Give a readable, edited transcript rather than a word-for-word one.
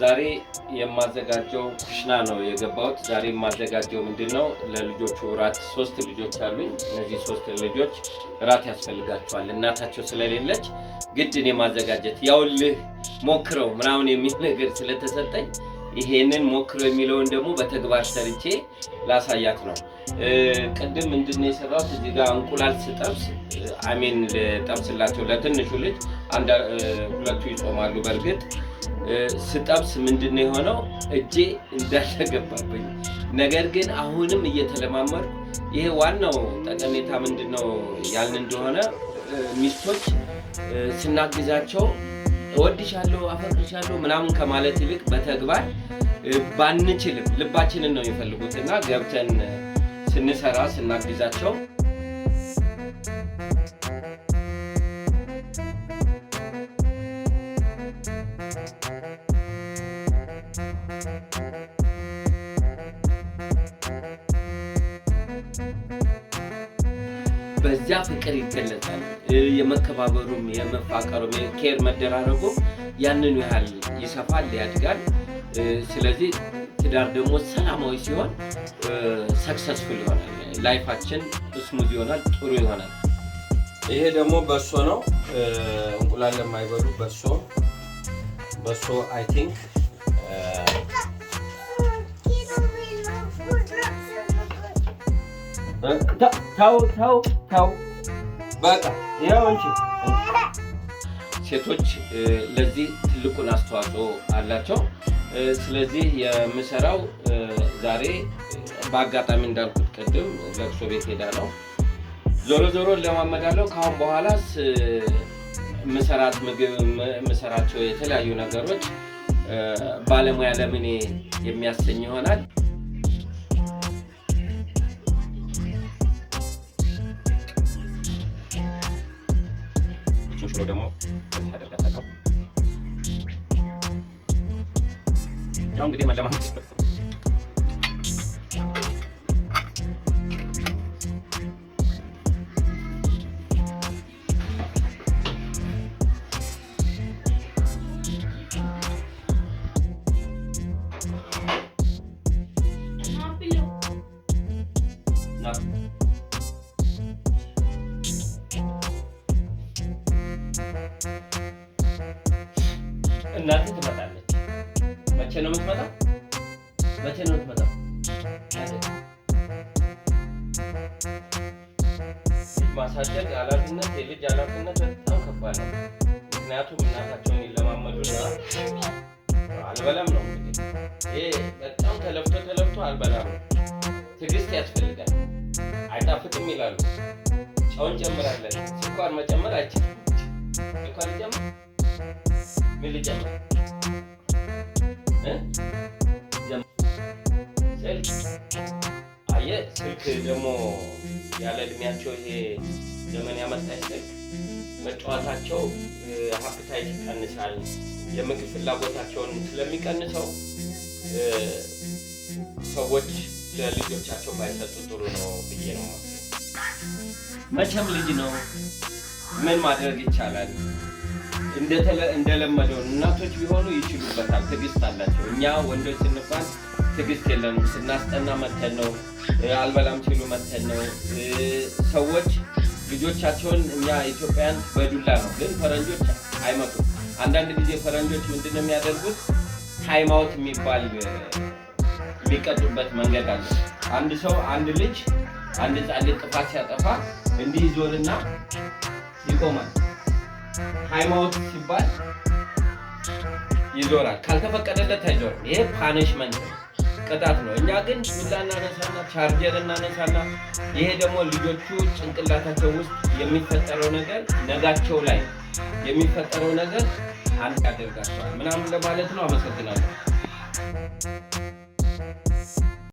ዛሬ የማዘጋጀው ኩሽና ነው የገባሁት። ዛሬ የማዘጋጀው ምንድነው ለልጆቹ ራት 3 ልጆች አሉኝ። እነዚህ 3 ልጆች ራት ያስፈልጋቸዋል። እናታቸው ስለሌለች ግድ እኔ ማዘጋጀት ያውልህ ሞክረው ምናምን የሚል ነገር ስለተሰጠኝ ይሄንን ሞክረው የሚለውን ደግሞ በተግባር ሰርቼ ላሳያት ነው። ቅድም ምንድነው የሰራሁት እዚህ ጋር እንቁላል ስጠብስ አሜን ለጠብስላቸው ለትንሹ ልጅ ሁለቱ ይጾማሉ። በርግጥ ስጠብስ ምንድነው የሆነው እጄ እንዳልገባብኝ፣ ነገር ግን አሁንም እየተለማመድኩ ይሄ ዋናው ጠቀሜታ ምንድነው ያልን እንደሆነ ሚስቶች ስናግዛቸው እወድሻለሁ አፈቅርሻለሁ ምናምን ከማለት ይልቅ በተግባር ባንችልም ልባችንን ነው የሚፈልጉትና ገብተን ስንሰራ ስናግዛቸው በዚያ ፍቅር ይገለጣል። የመከባበሩም የመፋቀሩም የኬር መደራረጉ ያንኑ ያህል ይሰፋል ያድጋል። ስለዚህ ትዳር ደግሞ ሰላማዊ ሲሆን ሰክሰስፉል ይሆናል። ላይፋችን ስሙዝ ይሆናል፣ ጥሩ ይሆናል። ይሄ ደግሞ በሶ ነው። እንቁላል ለማይበሉ በሶ አይ ቲንክ ታው በቃ ያው እንጂ ሴቶች ለዚህ ትልቁን አስተዋጽኦ አላቸው። ስለዚህ የምሰራው ዛሬ በአጋጣሚ እንዳልኩት ቅድም ለቅሶ ቤት ሄዳ ነው። ዞሮ ለማመዳለው ካሁን በኋላስ ምሰራቸው የተለያዩ ነገሮች ባለሙያ ለምን የሚያሰኝ ይሆናል። ደግሞ ታደርጋታለሁ። ያው እንግዲህ መለማመድ እናቴ ትመጣለች። መቼ ነው የምትመጣው? ማሳደግ ኃላፊነት የልጅ ኃላፊነት በጣም ከባድ ነው። ምክንያቱም እናታቸውን ይለማመዱና አልበላም ነው እንግዲህ ይሄ በጣም ተለፍቶ አልበላም ነው። ትዕግስት ያስፈልጋል። አይጣፍጥም ይላሉ። ጨውን ጨምራለን። ስኳር መጨመር አይችልም። ስኳር ጨምር ምን ልጨምር? ስልክ ደግሞ ያለ እድሜያቸው ይሄ ዘመን ያመጣች ስልክ መጫወታቸው ሃፒታይት ይቀንሳል። የምግብ ፍላጎታቸውን ስለሚቀንሰው ሰዎች ለልጆቻቸው ባይሰጡ ጥሩ ነው ብዬ ነው የማስበው። መቼም ልጅ ነው፣ ምን ማድረግ ይቻላል? እንደለመደው እናቶች ቢሆኑ ይችሉበታል፣ ትዕግስት አላቸው። እኛ ወንዶች ስንባል ትዕግስት የለንም። ስናስጠና መተን ነው፣ አልበላም ሲሉ መተን ነው። ሰዎች ልጆቻቸውን እኛ ኢትዮጵያን በዱላ ነው፣ ግን ፈረንጆች አይመቱም። አንዳንድ ጊዜ ፈረንጆች ምንድነው የሚያደርጉት? ታይም አውት የሚባል የሚቀጡበት መንገድ አለ። አንድ ልጅ ጥፋት ሲያጠፋ እንዲህ ይዞርና ይቆማል። ታይም አውት ሲባል ይዞራል፣ ካልተፈቀደለት አይዞርም። ይሄ ፓኒሽመንት ነው፣ ቅጣት ነው። እኛ ግን ዱላ እናነሳና ቻርጀር እናነሳና ይሄ ደግሞ ልጆቹ ጭንቅላታቸው ውስጥ የሚፈጠረው ነገር ነጋቸው ላይ የሚፈጠረው ነገር አንድ ያደርጋቸዋል ምናምን ለማለት ነው። አመሰግናለሁ።